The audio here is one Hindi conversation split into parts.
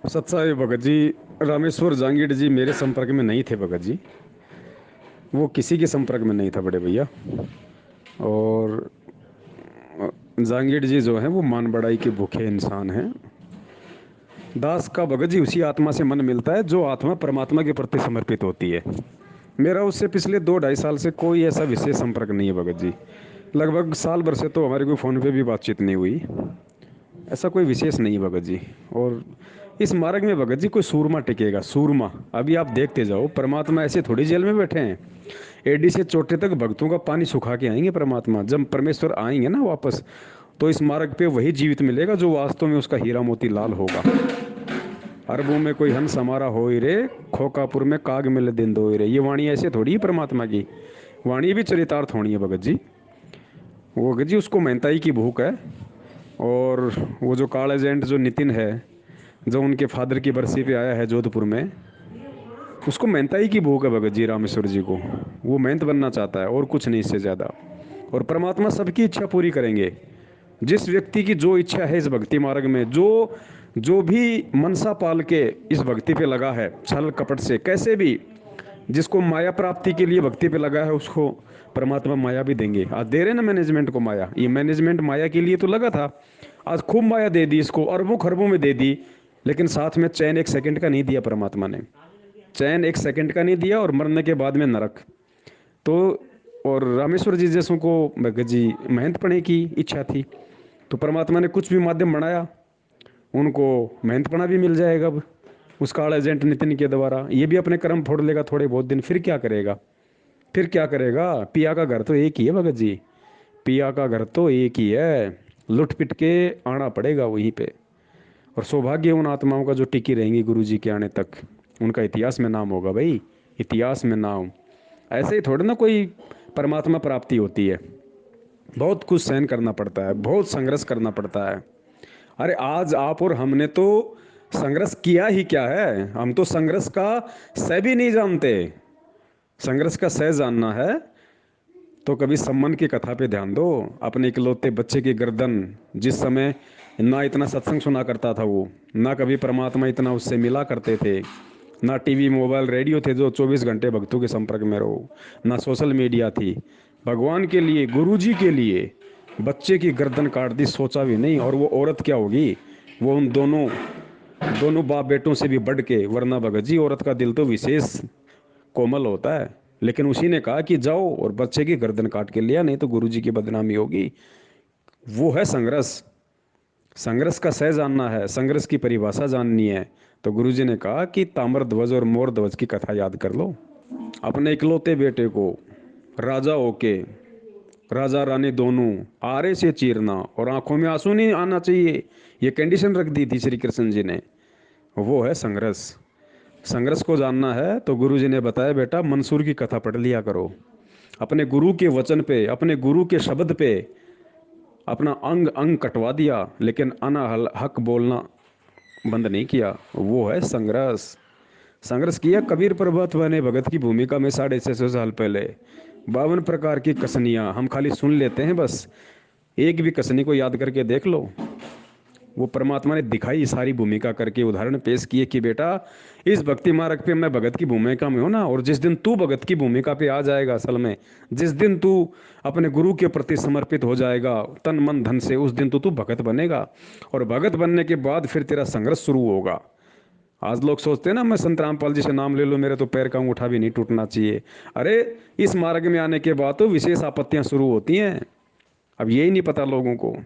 सत्साई भगत जी, रामेश्वर जहांगीर जी मेरे संपर्क में नहीं थे भगत जी। वो किसी के संपर्क में नहीं था बड़े भैया। और जहांगीर जी जो हैं वो मान बढ़ाई के भूखे इंसान हैं। दास का भगत जी उसी आत्मा से मन मिलता है जो आत्मा परमात्मा के प्रति समर्पित होती है। मेरा उससे पिछले 2-2.5 साल से कोई ऐसा विशेष संपर्क नहीं है भगत जी। लगभग साल भर से तो हमारे कोई फ़ोन पे भी बातचीत नहीं हुई। ऐसा कोई विशेष नहीं है भगत जी। और इस मार्ग में भगत जी कोई सूरमा टिकेगा, सूरमा। अभी आप देखते जाओ, परमात्मा ऐसे थोड़ी जेल में बैठे हैं। एडी से चोटी तक भक्तों का पानी सुखा के आएंगे परमात्मा। जब परमेश्वर आएंगे ना वापस, तो इस मार्ग पे वही जीवित मिलेगा जो वास्तव में उसका हीरा मोती लाल होगा। अरबों में कोई हंस हमारा हो ही रे, खोकापुर में काग मिले दिन दो ही रे। ये वाणी ऐसे थोड़ी है परमात्मा की। वाणी भी चरितार्थ होनी है भगत जी। वो भगत जी उसको मेहनताई की भूख है। और वो जो काल एजेंट जो नितिन है, जो उनके फादर की बरसी पे आया है जोधपुर में, उसको मेहनताई की भूख है भगत जी। रामेश्वर जी को वो मेहनत बनना चाहता है और कुछ नहीं, इससे ज़्यादा। और परमात्मा सबकी इच्छा पूरी करेंगे। जिस व्यक्ति की जो इच्छा है इस भक्ति मार्ग में, जो जो भी मनसा पाल के इस भक्ति पे लगा है, छल कपट से कैसे भी, जिसको माया प्राप्ति के लिए भक्ति पे लगा है, उसको परमात्मा माया भी देंगे। आज दे रहे ना मैनेजमेंट को माया। ये मैनेजमेंट माया के लिए तो लगा था, आज खूब माया दे दी इसको, अरबों खरबों में दे दी। लेकिन साथ में चैन 1 सेकंड का नहीं दिया परमात्मा ने। चैन 1 सेकंड का नहीं दिया, और मरने के बाद में नरक। तो और रामेश्वर जी जैसों को भगत जी मेहनत पढ़ने की इच्छा थी, तो परमात्मा ने कुछ भी माध्यम बनाया, उनको मेहनत पना भी मिल जाएगा। अब उस काल एजेंट नितिन के द्वारा ये भी अपने कर्म फोड़ लेगा थोड़े बहुत दिन, फिर क्या करेगा? फिर क्या करेगा? पिया का घर तो एक ही है भगत जी। पिया का घर तो एक ही है। लुट पिट के आना पड़ेगा वहीं पे। और सौभाग्य उन आत्माओं का जो टिकी रहेंगी गुरु जी के आने तक, उनका इतिहास में नाम होगा भाई, इतिहास में नाम। ऐसे ही थोड़ी ना कोई परमात्मा प्राप्ति होती है। बहुत कुछ सहन करना पड़ता है, बहुत संघर्ष करना पड़ता है। अरे आज आप और हमने तो संघर्ष किया ही क्या है, हम तो संघर्ष का सह भी नहीं जानते। संघर्ष का सह जानना है तो कभी सम्मान की कथा पे ध्यान दो। अपने इकलौते बच्चे की गर्दन, जिस समय ना इतना सत्संग सुना करता था वो, ना कभी परमात्मा इतना उससे मिला करते थे, ना टीवी मोबाइल रेडियो थे जो 24 घंटे भक्तों के संपर्क में रहो, ना सोशल मीडिया थी। भगवान के लिए, गुरु जी के लिए बच्चे की गर्दन काट दी, सोचा भी नहीं। और वो औरत क्या होगी, वो उन दोनों दोनों बाप बेटों से भी बढ़ के। वरना भगत जी औरत का दिल तो विशेष कोमल होता है। लेकिन उसी ने कहा कि जाओ और बच्चे की गर्दन काट के लिया, नहीं तो गुरु जी की बदनामी होगी। वो है संघर्ष। संघर्ष का सह जानना है, संघर्ष की परिभाषा जाननी है। तो गुरु जी ने कहा कि ताम्र ध्वज और मोर ध्वज की कथा याद कर लो। अपने इकलौते बेटे को राजा होके, राजा रानी दोनों आरे से चीरना और आंखों में आंसू नहीं आना चाहिए, ये कंडीशन रख दी थी श्री कृष्ण जी ने। वो है संघर्ष। संघर्ष को जानना है तो गुरु जी ने बताया, बेटा मंसूर की कथा पढ़ लिया करो। अपने गुरु के वचन पे, अपने गुरु के शब्द पे अपना अंग अंग कटवा दिया, लेकिन अना हक बोलना बंद नहीं किया। वो है संघर्ष। संघर्ष किया कबीर प्रभात ने भगत की भूमिका में 650 साल पहले। 52 प्रकार की कसनियाँ हम खाली सुन लेते हैं बस, एक भी कसनी को याद करके देख लो। वो परमात्मा ने दिखाई सारी भूमिका करके, उदाहरण पेश किए कि बेटा इस भक्ति मार्ग पे मैं भगत की भूमिका में हूँ ना। और जिस दिन तू भगत की भूमिका पे आ जाएगा, असल में जिस दिन तू अपने गुरु के प्रति समर्पित हो जाएगा तन मन धन से, उस दिन तो तू भगत बनेगा। और भगत बनने के बाद फिर तेरा संघर्ष शुरू होगा। आज लोग सोचते हैं ना, मैं संत रामपाल जी से नाम ले लूँ, मेरे तो पैर का अंगूठा भी नहीं टूटना चाहिए। अरे इस मार्ग में आने के बाद तो विशेष आपत्तियां शुरू होती हैं। अब यही नहीं पता लोगों को।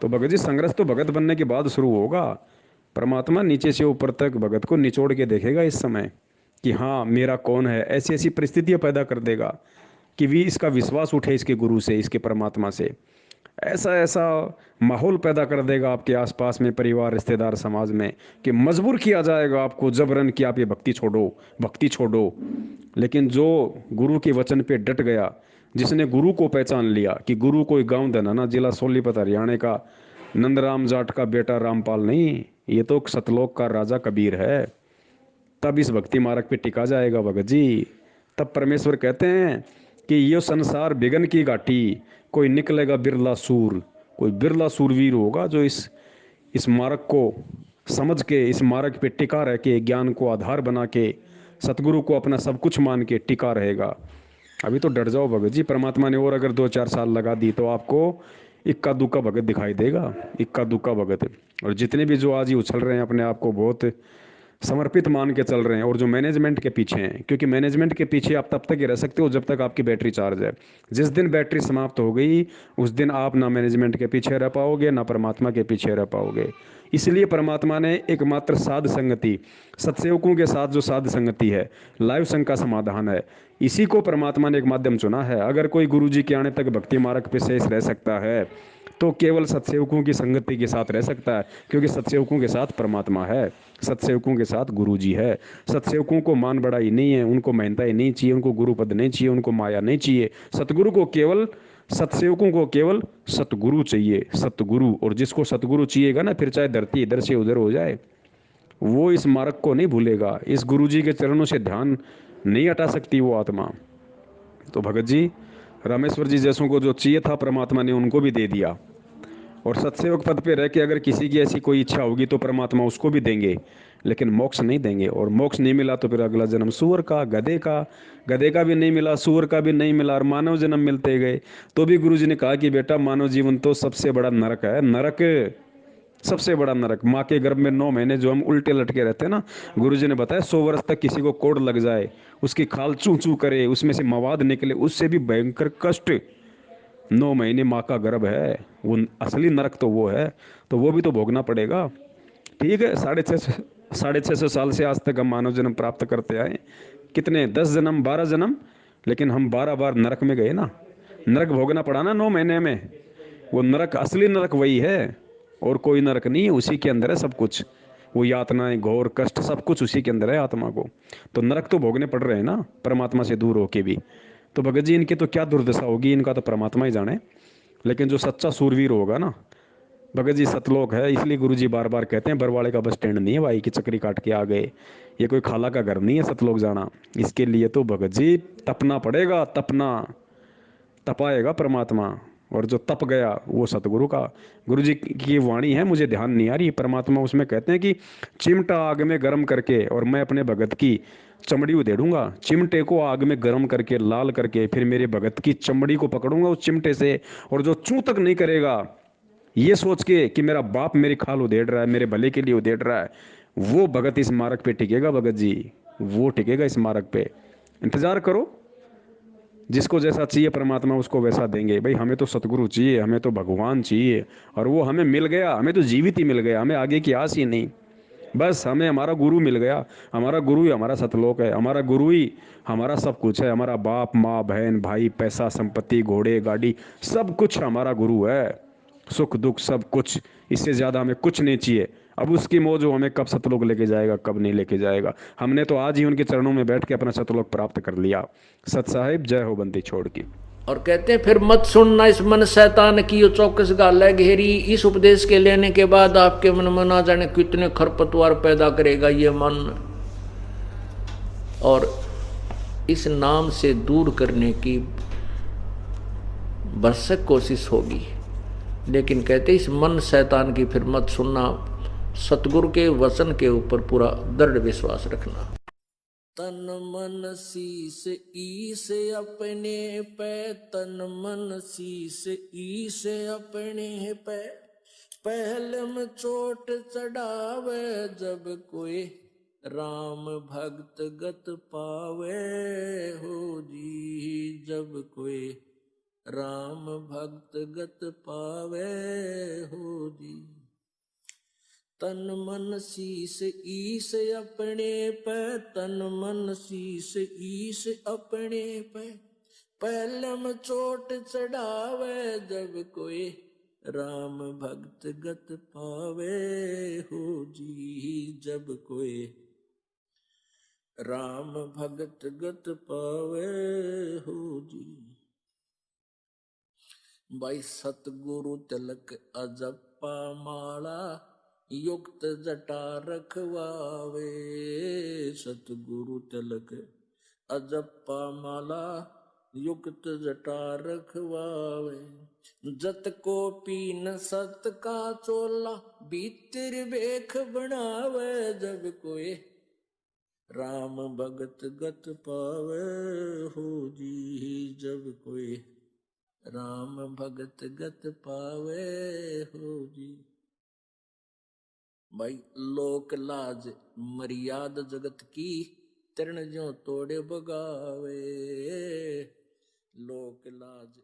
तो भगत जी संघर्ष तो भगत बनने के बाद शुरू होगा। परमात्मा नीचे से ऊपर तक भगत को निचोड़ के देखेगा इस समय कि हाँ मेरा कौन है। ऐसी ऐसी परिस्थितियां पैदा कर देगा कि भी इसका विश्वास उठे इसके गुरु से, इसके परमात्मा से। ऐसा ऐसा माहौल पैदा कर देगा आपके आसपास में, परिवार, रिश्तेदार, समाज में, कि मजबूर किया जाएगा आपको जबरन कि आप ये भक्ति छोड़ो, भक्ति छोड़ो। लेकिन जो गुरु के वचन पे डट गया, जिसने गुरु को पहचान लिया कि गुरु कोई गांव धनाना, जिला सोनीपत हरियाणा का नंदराम जाट का बेटा रामपाल नहीं, ये तो सतलोक का राजा कबीर है, तब इस भक्ति मार्ग पे टिका जाएगा भगत जी। तब परमेश्वर कहते हैं कि ये संसार बिगन की घाटी, कोई निकलेगा बिरला सूर। कोई बिरला सूरवीर होगा जो इस मार्ग को समझ के इस मार्ग पे टिका रह के, ज्ञान को आधार बना के, सतगुरु को अपना सब कुछ मान के टिका रहेगा। अभी तो डर जाओ भगत जी, परमात्मा ने और अगर 2-4 साल लगा दी तो आपको इक्का दुक्का भगत दिखाई देगा, इक्का दुक्का भगत। और जितने भी जो आज ही उछल रहे हैं अपने आप को बहुत समर्पित मान के चल रहे हैं, और जो मैनेजमेंट के पीछे हैं, क्योंकि मैनेजमेंट के पीछे आप तब तक ही रह सकते हो जब तक आपकी बैटरी चार्ज है। जिस दिन बैटरी समाप्त हो गई उस दिन आप ना मैनेजमेंट के पीछे रह पाओगे ना परमात्मा के पीछे रह पाओगे। इसलिए परमात्मा ने एकमात्र साध संगति, सत्सेवकों के साथ जो साध संगति है, लाइव संघ का समाधान है, इसी को परमात्मा ने एक माध्यम चुना है। अगर कोई गुरु जी के आने तक भक्ति मार्ग पे शेष रह सकता है तो केवल सत्सेवकों की संगति के साथ रह सकता है, क्योंकि सत्सेवकों के साथ परमात्मा है, सत्सेवकों के साथ गुरु जी है। सत्सेवकों को मान बढ़ाई नहीं है, उनको महंता ही नहीं चाहिए, उनको गुरु पद नहीं चाहिए, उनको माया नहीं चाहिए। सतगुरु को केवल, सत्सेवकों को केवल सतगुरु चाहिए, सतगुरु। और जिसको सतगुरु चाहिएगा ना, फिर चाहे धरती इधर से उधर हो जाए, वो इस मार्ग को नहीं भूलेगा। इस गुरु जी के चरणों से ध्यान नहीं हटा सकती वो आत्मा। तो भगत जी, रामेश्वर जी जैसों को जो चाहिए था परमात्मा ने उनको भी दे दिया। और सत्सेवक पद पे रह के अगर किसी की ऐसी कोई इच्छा होगी तो परमात्मा उसको भी देंगे, लेकिन मोक्ष नहीं देंगे। और मोक्ष नहीं मिला तो फिर अगला जन्म सूअर का, गधे का, गधे का भी नहीं मिला, सूअर का भी नहीं मिला, और मानव जन्म मिलते गए। तो भी गुरु जी ने कहा कि बेटा मानव जीवन तो सबसे बड़ा नरक है, नरक, सबसे बड़ा नरक। माँ के गर्भ में 9 महीने जो हम उल्टे लटके रहते हैं ना, गुरु जी ने बताया 100 वर्ष तक किसी को कोड़ लग जाए, उसकी खाल चू चू करे, उसमें से मवाद निकले, उससे भी भयंकर कष्ट 9 महीने माँ का गर्भ है, वो असली नरक तो वो है। तो वो भी तो भोगना पड़ेगा। ठीक है, 650 साल से आज तक हम मानव जन्म प्राप्त करते आए, कितने 10 जन्म 12 जन्म, लेकिन हम 12 बार नरक में गए ना, नरक भोगना पड़ा ना 9 महीने में। वो नरक, असली नरक वही है, और कोई नरक नहीं है, उसी के अंदर है सब कुछ। वो यातनाएं, घोर कष्ट, सब कुछ उसी के अंदर है आत्मा को। तो नरक तो भोगने पड़ रहे हैं ना परमात्मा से दूर होके भी। तो भगत जी इनकी तो क्या दुर्दशा होगी, इनका तो परमात्मा ही जाने। लेकिन जो सच्चा सूरवीर होगा ना, भगत जी सतलोक है। इसलिए गुरु जी बार बार कहते हैं बरवाड़े का बस स्टैंड नहीं है भाई कि चक्री काट के आ गए, ये कोई खाला का घर नहीं है सतलोक जाना। इसके लिए तो भगत जी तपना पड़ेगा, तपना, तपाएगा परमात्मा। और जो तप गया वो सतगुरु का, गुरु जी की वाणी है, मुझे ध्यान नहीं आ रही, परमात्मा उसमें कहते हैं कि चिमटा आग में गर्म करके और मैं अपने भगत की चमड़ी उधेड़ूंगा। चिमटे को आग में गर्म करके लाल करके फिर मेरे भगत की चमड़ी को पकड़ूंगा उस चिमटे से, और जो चूं तक नहीं करेगा ये सोच के कि मेरा बाप मेरी खाल उधेड़ रहा है, मेरे भले के लिए उधेड़ रहा है, वो भगत इस मार्ग पे टिकेगा। भगत जी वो टिकेगा इस मार्ग पे। इंतजार करो, जिसको जैसा चाहिए परमात्मा उसको वैसा देंगे। भाई हमें तो सतगुरु चाहिए, हमें तो भगवान चाहिए, और वो हमें मिल गया, हमें तो जीवित ही मिल गया, हमें आगे की आस ही नहीं। बस हमें हमारा गुरु मिल गया, हमारा गुरु ही हमारा सतलोक है, हमारा गुरु ही हमारा सब कुछ है। हमारा बाप माँ बहन भाई पैसा संपत्ति घोड़े गाड़ी सब कुछ हमारा गुरु है, सुख दुख सब कुछ। इससे ज़्यादा हमें कुछ नहीं चाहिए। अब उसकी मौज वो हमें कब सतलोक लेके जाएगा कब नहीं लेके जाएगा। हमने तो आज ही उनके चरणों में बैठ के अपना सतलोक प्राप्त कर लिया। सत साहिब जय हो बंदी छोड़ की। और कहते हैं फिर मत सुनना इस मन शैतान की, यो चौकस गाल है घेरी। इस उपदेश के लेने के बाद आपके मन में ना जाने कितने खरपतवार पैदा करेगा ये मन, और इस नाम से दूर करने की भरसक कोशिश होगी। लेकिन कहते इस मन शैतान की फिर मत सुनना, सतगुरु के वचन के ऊपर पूरा दृढ़ विश्वास रखना। तन मन शीस ईस अपने पे, तन मन शीस ईस अपने पे। पहले में चोट चढ़ावे जब कोई राम भक्त गत पावे हो जी, जब कोई राम भक्त गत पावे हो जी। तन मन शीस ईस अपने पे, तन मन शीस ईस अपने पे। पहले में चोट चढ़ावे जब कोई राम भक्त गत पावे हो जी, जब कोई राम भगत गत पावे हो जी। भाई सतगुरु तिलक अजप्पा माला, युक्त जटा रखवावे। सतगुरु तिलक अजप्पा माला, युक्त जटा रखवावे, जत को पीन सत का चोला, भीतर बेख बनावे। जब कोई राम भगत गत पावे हो जी, जब कोई राम भगत गत पावे हो जी। भाई लोक लाज मर्याद जगत की, तरण ज्यों तोड़े बगावे। लोक लाज